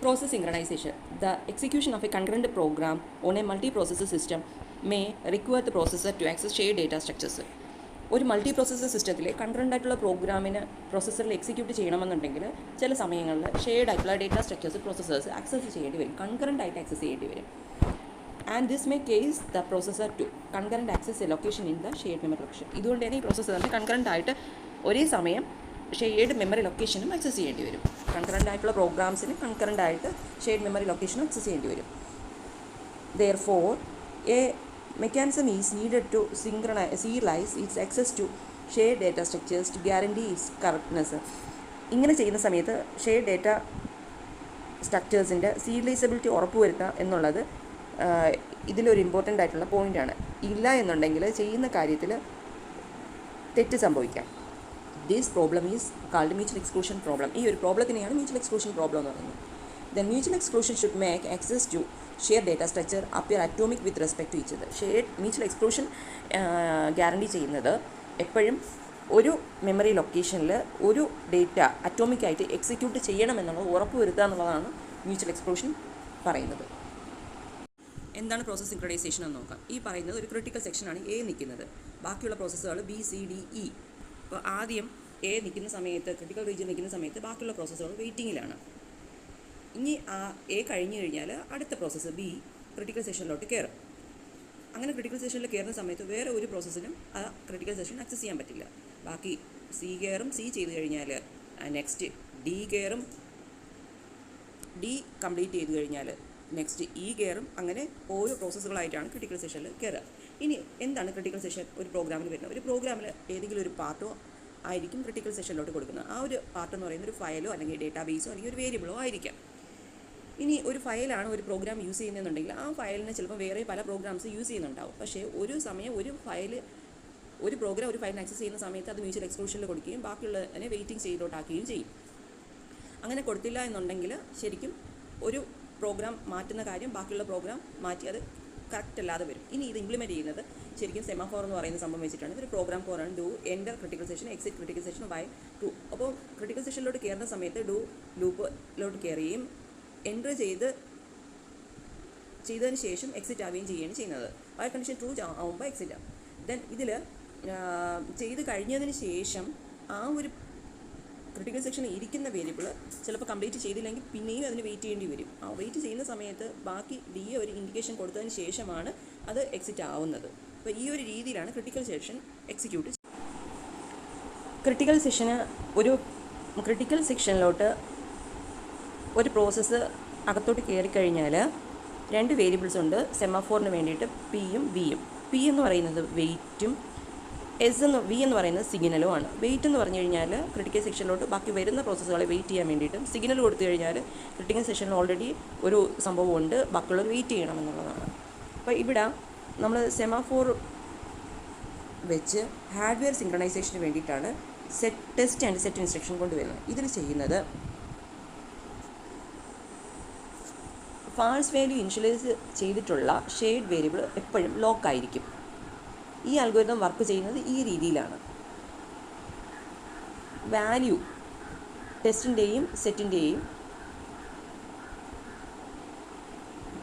Process synchronization. The execution of a concurrent program on a multiprocessor system may require the processor to access shared data structures. ഒരു multi processor സിസ്റ്റത്തിൽ concurrent ആയിട്ടുള്ള പ്രോഗ്രാമിന് പ്രോസസ്സറിൽ execute ചെയ്യണമെന്നുണ്ടെങ്കിൽ ചില സമയങ്ങളിൽ shared ആയിട്ടുള്ള ഡേറ്റ സ്ട്രക്ചേഴ്സ് പ്രോസസ്സേഴ്സ് ആക്സസ് ചെയ്യേണ്ടി വരും, കൺകറൻ്റ് ആയിട്ട് ആക്സസ് ചെയ്യേണ്ടി വരും. And this may cause the processor to concurrent access a location in the shared memory location. ഇതുകൊണ്ട് തന്നെ ഈ പ്രോസസ്സറിന് കൺകറൻ്റ് ആയിട്ട് ഒരേ സമയം ഷെയർഡ് മെമ്മറി ലൊക്കേഷനും ആക്സസ് ചെയ്യേണ്ടി വരും. കൺകറൻ്റ് ആയിട്ടുള്ള പ്രോഗ്രാംസിന് കൺകറൻ്റ് ആയിട്ട് ഷെയർഡ് മെമ്മറി ലൊക്കേഷനും ആക്സസ് ചെയ്യേണ്ടി വരും. Therefore, a mechanism is needed to serialize its access to shared data structures to guarantee its correctness. ഇങ്ങനെ ചെയ്യുന്ന സമയത്ത് ഷെയർഡ് ഡേറ്റ സ്ട്രക്ചേഴ്സിൻ്റെ സീരിയലൈസബിലിറ്റി ഉറപ്പുവരുത്തുക എന്നുള്ളത് ഇതിലൊരു ഇമ്പോർട്ടൻ്റ് ആയിട്ടുള്ള പോയിൻ്റാണ്. ഇല്ല എന്നുണ്ടെങ്കിൽ ചെയ്യുന്ന കാര്യത്തിൽ തെറ്റ് സംഭവിക്കാം. This problem is called mutual exclusion problem. ഈ ഒരു പ്രോബ്ലത്തിനെയാണ് മ്യൂച്വൽ എക്സ്ക്ലൂഷൻ പ്രോബ്ലം എന്ന് പറയുന്നത്. Then mutual exclusion should make access to share data structure appear atomic with respect to each other. Mutual exclusion guarantee എപ്പോഴും ഒരു മെമ്മറി ലൊക്കേഷനിൽ ഒരു data അറ്റോമിക്കായിട്ട് execute ചെയ്യണമെന്നുള്ളത് ഉറപ്പുവരുത്തുക എന്നുള്ളതാണ് മ്യൂച്വൽ എക്സ്ക്ലൂഷൻ പറയുന്നത്. എന്താണ് പ്രോസസ് സിൻക്രണൈസേഷൻ എന്ന് നോക്കാം. ഈ പറയുന്നത് ഒരു ക്രിട്ടിക്കൽ സെക്ഷനാണ് എ നിൽക്കുന്നത്, ബാക്കിയുള്ള പ്രോസസ്സുകൾ ബി സി ഡി ഇ. അപ്പോൾ ആദ്യം എ നിൽക്കുന്ന സമയത്ത്, ക്രിട്ടിക്കൽ റീജിയൻ നിൽക്കുന്ന സമയത്ത് ബാക്കിയുള്ള പ്രോസസ്സുകൾ വെയിറ്റിങ്ങിലാണ്. ഇനി ആ എ കഴിഞ്ഞ് കഴിഞ്ഞാൽ അടുത്ത പ്രോസസ്സ് ബി ക്രിട്ടിക്കൽ സെഷനിലോട്ട് കയറും. അങ്ങനെ ക്രിട്ടിക്കൽ സെഷനിൽ കയറുന്ന സമയത്ത് വേറെ ഒരു പ്രോസസ്സിനും ആ ക്രിട്ടിക്കൽ സെഷൻ ആക്സസ് ചെയ്യാൻ പറ്റില്ല. ബാക്കി സി കയറും, സി ചെയ്ത് കഴിഞ്ഞാൽ നെക്സ്റ്റ് ഡി കയറും, ഡി കംപ്ലീറ്റ് ചെയ്ത് കഴിഞ്ഞാൽ നെക്സ്റ്റ് ഇ കയറും. അങ്ങനെ ഓരോ പ്രോസസ്സുകളായിട്ടാണ് ക്രിട്ടിക്കൽ സെഷനിൽ കയറുക. ഇനി എന്താണ് ക്രിട്ടിക്കൽ സെഷൻ ഒരു പ്രോഗ്രാമിൽ വരുന്നത്? ഒരു പ്രോഗ്രാമിൽ ഏതെങ്കിലും ഒരു പാർട്ടോ ആയിരിക്കും ക്രിട്ടിക്കൽ സെഷനിലോട്ട് കൊടുക്കുന്നത്. ആ ഒരു പാർട്ട് എന്ന് പറയുന്നത് ഒരു ഫയലോ അല്ലെങ്കിൽ ഡേറ്റാ ബേസോ അല്ലെങ്കിൽ ഒരു വേരിയബിളോ ആയിരിക്കാം. ഇനി ഒരു ഫയലാണ് ഒരു പ്രോഗ്രാം യൂസ് ചെയ്യുന്നതെന്നുണ്ടെങ്കിൽ ആ ഫയലിന് ചിലപ്പോൾ വേറെ പല പ്രോഗ്രാംസ് യൂസ് ചെയ്യുന്നുണ്ടാവും. പക്ഷേ ഒരു സമയം ഒരു പ്രോഗ്രാം ഒരു ഫയലിന് ആക്സസ് ചെയ്യുന്ന സമയത്ത് അത് മ്യൂച്വൽ എക്സ്ക്ലൂഷനിൽ കൊടുക്കുകയും ബാക്കിയുള്ളതിനെ വെയിറ്റിംഗ് സ്റ്റേജിലോട്ടാക്കുകയും ചെയ്യും. അങ്ങനെ കൊടുത്തില്ല എന്നുണ്ടെങ്കിൽ ശരിക്കും ഒരു പ്രോഗ്രാം മാറ്റുന്ന കാര്യം ബാക്കിയുള്ള പ്രോഗ്രാം മാറ്റി അത് കറക്റ്റ് അല്ലാതെ വരും. ഇനി ഇത് ഇംപ്ലിമെൻറ്റ് ചെയ്യുന്നത് ശരിക്കും സെമാഫോർ എന്ന് പറയുന്ന സംഭവം വെച്ചിട്ടാണ്. ഇതൊരു പ്രോഗ്രാം കോറാണ്. Do enter critical section exit critical section by true. അപ്പോൾ ക്രിട്ടിക്കൽ സെഷനിലോട്ട് കയറുന്ന സമയത്ത് ഡു ലൂപ്പിലോട്ട് കയറുകയും എൻ്റർ ചെയ്തതിന് ശേഷം എക്സിറ്റ് ആവുകയും ചെയ്യുകയാണ് ചെയ്യുന്നത്. ആ കണ്ടീഷൻ ട്രൂ ആവുമ്പോൾ എക്സിറ്റ് ആവും. ദെൻ ഇതിൽ ചെയ്ത് കഴിഞ്ഞതിന് ശേഷം ആ ഒരു ക്രിട്ടിക്കൽ സെക്ഷനിൽ ഇരിക്കുന്ന വേരിയബിൾ ചിലപ്പോൾ കംപ്ലീറ്റ് ചെയ്തില്ലെങ്കിൽ പിന്നെയും അതിന് വെയിറ്റ് ചെയ്യേണ്ടി വരും. ആ വെയിറ്റ് ചെയ്യുന്ന സമയത്ത് ബാക്കി ഡി ഒരു ഇൻഡിക്കേഷൻ കൊടുത്തതിന് ശേഷമാണ് അത് എക്സിറ്റ് ആവുന്നത്. അപ്പോൾ ഈ ഒരു രീതിയിലാണ് ക്രിട്ടിക്കൽ സെഷൻ എക്സിക്യൂട്ട്. ക്രിട്ടിക്കൽ സെക്ഷനിലോട്ട് ഒരു പ്രോസസ്സ് അകത്തോട്ട് കയറിക്കഴിഞ്ഞാൽ രണ്ട് വേരിയബിൾസ് ഉണ്ട് സെമാഫോറിന് വേണ്ടിയിട്ട്, പിയും ബിയും. പി എന്ന് പറയുന്നത് വെയിറ്റും വി എന്ന് പറയുന്നത് സിഗ്നലുമാണ്. വെയിറ്റ് എന്ന് പറഞ്ഞു കഴിഞ്ഞാൽ ക്രിട്ടിക്കൽ സെക്ഷനിലോട്ട് ബാക്കി വരുന്ന പ്രോസസ്സുകളെ വെയിറ്റ് ചെയ്യാൻ വേണ്ടിയിട്ടും, സിഗ്നൽ കൊടുത്തു കഴിഞ്ഞാൽ ക്രിട്ടിക്കൽ സെക്ഷനിൽ ഓൾറെഡി ഒരു സംഭവമുണ്ട്, ബാക്കിയുള്ളത് വെയിറ്റ് ചെയ്യണം എന്നുള്ളതാണ്. അപ്പോൾ ഇവിടെ നമ്മൾ സെമാഫോർ വെച്ച് ഹാർഡ്വെയർ സിൻക്രണൈസേഷന് വേണ്ടിയിട്ടാണ് ടെസ്റ്റ് ആൻഡ് സെറ്റ് ഇൻസ്ട്രക്ഷൻ കൊണ്ടുവരുന്നത്. ഇതിൽ ചെയ്യുന്നത് ഫാൾസ് വാല്യൂ ഇനിഷ്യലൈസ് ചെയ്തിട്ടുള്ള ഷെയർഡ് വേരിയബിൾ എപ്പോഴും ലോക്ക് ആയിരിക്കും. ഈ അൽഗോരിതം വർക്ക് ചെയ്യുന്നത് ഈ രീതിയിലാണ്. വാല്യൂ ടെസ്റ്റിൻ്റെയും സെറ്റിൻ്റെയും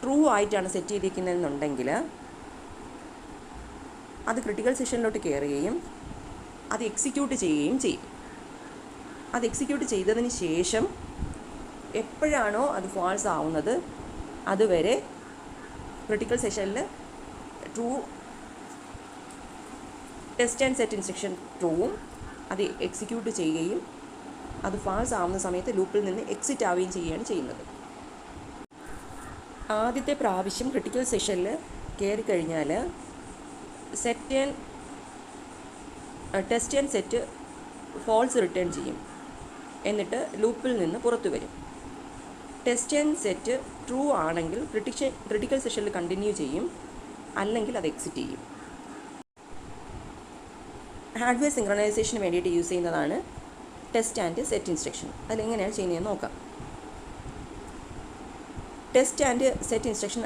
ട്രൂ ആയിട്ടാണ് സെറ്റ് ചെയ്തിരിക്കുന്നതെന്നുണ്ടെങ്കിൽ അത് ക്രിട്ടിക്കൽ സെഷനിലോട്ട് കയറുകയും അത് എക്സിക്യൂട്ട് ചെയ്യുകയും ചെയ്യും. അത് എക്സിക്യൂട്ട് ചെയ്തതിന് ശേഷം എപ്പോഴാണോ അത് ഫാൾസ് ആവുന്നത് അതുവരെ ക്രിട്ടിക്കൽ സെഷനിൽ true test and set instruction ട്രൂവും അത് എക്സിക്യൂട്ട് ചെയ്യുകയും അത് ഫാൾസ് ആവുന്ന സമയത്ത് ലൂപ്പിൽ നിന്ന് എക്സിറ്റ് ആവുകയും ചെയ്യുകയാണ് ചെയ്യുന്നത്. ആദ്യത്തെ പ്രാവശ്യം ക്രിട്ടിക്കൽ സെഷനിൽ കയറിക്കഴിഞ്ഞാൽ test and set false return ചെയ്യും, എന്നിട്ട് ലൂപ്പിൽ നിന്ന് പുറത്തു വരും. ടെസ്റ്റ് ആൻഡ് സെറ്റ് ട്രൂ ആണെങ്കിൽ ക്രിട്ടിക്കൽ സെഷനിൽ കണ്ടിന്യൂ ചെയ്യും, അല്ലെങ്കിൽ അത് എക്സിറ്റ് ചെയ്യും. ഹാർഡ്വെയർ സിൻക്രണൈസേഷന് വേണ്ടിയിട്ട് യൂസ് ചെയ്യുന്നതാണ് ടെസ്റ്റ് ആൻഡ് സെറ്റ് ഇൻസ്ട്രക്ഷൻ. അതിലെങ്ങനെയാണ് ചെയ്യുന്നതെന്ന് നോക്കാം. Test and set instruction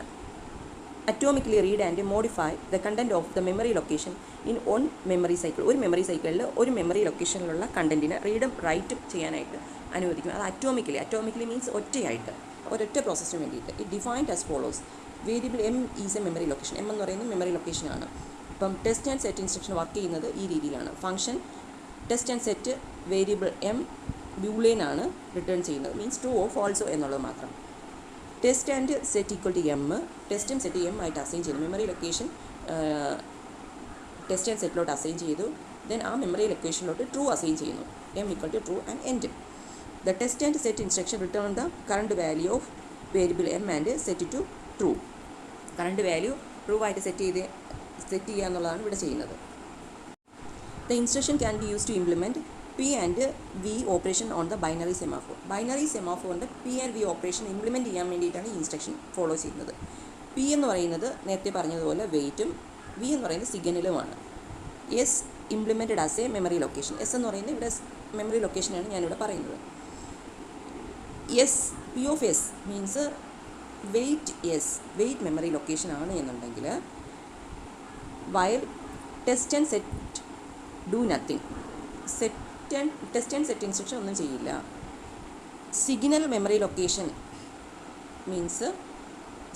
atomically read and modify the content of the memory location in one memory cycle. ഒരു മെമ്മറി സൈക്കിളിൽ ഒരു മെമ്മറി ലൊക്കേഷനിലുള്ള കണ്ടൻറ്റിനെ റീഡും റൈറ്റും ചെയ്യാനായിട്ട് അനുവദിക്കും. അത് അറ്റോമിക്കലി മീൻസ് ഒറ്റയായിട്ട് ഒരൊറ്റ പ്രോസസ്സിന് വേണ്ടിയിട്ട്. It defined as follows. Variable M is a memory location. M എന്ന് പറയുന്നത് മെമ്മറി ലൊക്കേഷനാണ്. ഇപ്പം test and set instruction work ചെയ്യുന്നത് ഈ രീതിയിലാണ്. Function test and set variable M ബൂളിയനാണ് റിട്ടേൺ ചെയ്യുന്നത്, മീൻസ് ട്രൂ ഓ ഫാൾസോ എന്നുള്ളത് മാത്രം. Test and set equal to M, ടെസ്റ്റും സെറ്റ് എം ആയിട്ട് അസൈൻ ചെയ്തു. മെമ്മറി ലൊക്കേഷൻ ടെസ്റ്റ് ആൻഡ് സെറ്റിലോട്ട് അസൈൻ ചെയ്തു. ദെൻ ആ മെമ്മറി ലൊക്കേഷനിലോട്ട് ട്രൂ അസൈൻ ചെയ്യുന്നു. M equal to true and end. The test and set instruction return the current value of variable M and set to true. Current value true ആയിട്ട് set ചെയ്യുക എന്നുള്ളതാണ് ഇവിടെ ചെയ്യുന്നത്. The instruction can be use to implement P and V operation on the binary semaphore. Binary സെമാഫോറിൻ്റെ P and V operation implement ചെയ്യാൻ വേണ്ടിയിട്ടാണ് ഈ instruction follow ചെയ്യുന്നത്. പി എന്ന് പറയുന്നത് നേരത്തെ പറഞ്ഞതുപോലെ വെയിറ്റും വി എന്ന് പറയുന്നത് സിഗ്നലുമാണ്. S implemented as a memory location. S എന്ന് പറയുന്നത് ഇവിടെ മെമ്മറി ലൊക്കേഷനാണ് ഞാനിവിടെ പറയുന്നത്. S P of S means wait S, wait memory location ആണ് എന്നുണ്ടെങ്കിൽ while test and set do nothing. Test and set instruction ഒന്നും ചെയ്യില്ല. Signal memory location means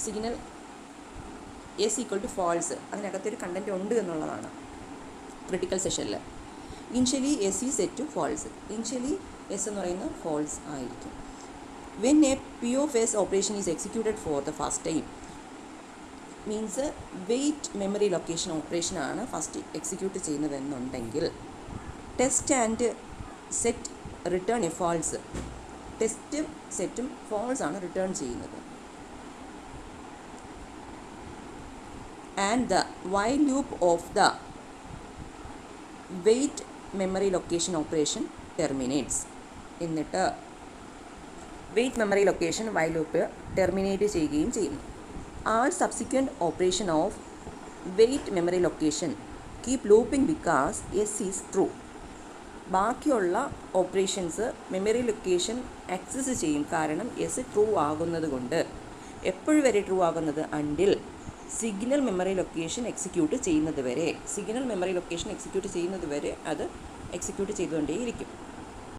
signal S equal to false, അതിനകത്തൊരു കണ്ടൻറ്റ് ഉണ്ട് എന്നുള്ളതാണ് ക്രിട്ടിക്കൽ സെഷനിൽ. Initially S is set to false. Initially S എന്ന് പറയുന്നത് ഫാൾസ് ആയിരിക്കും. When a P of S operation is executed for the first time means wait memory location ഓപ്പറേഷനാണ് first execute ചെയ്യുന്നതെന്നുണ്ടെങ്കിൽ test and set return a false. ടെസ്റ്റും സെറ്റും false ആണ് return ചെയ്യുന്നത്. And the while loop of the wait memory location operation terminates. എന്നിട്ട് wait memory location while loop terminate ചെയ്യുകയും ചെയ്യുന്നു. All subsequent operation of wait memory location keep looping because S is true. ബാക്കിയുള്ള operations memory location access ചെയ്യും, കാരണം S true ആകുന്നത് കൊണ്ട്. എപ്പോഴും വരെ ട്രൂ ആകുന്നത്? Until signal memory location execute ചെയ്യുന്നത് വരെ. സിഗ്നൽ മെമ്മറി ലൊക്കേഷൻ എക്സിക്യൂട്ട് ചെയ്യുന്നത് വരെ അത് എക്സിക്യൂട്ട് ചെയ്തുകൊണ്ടേയിരിക്കും.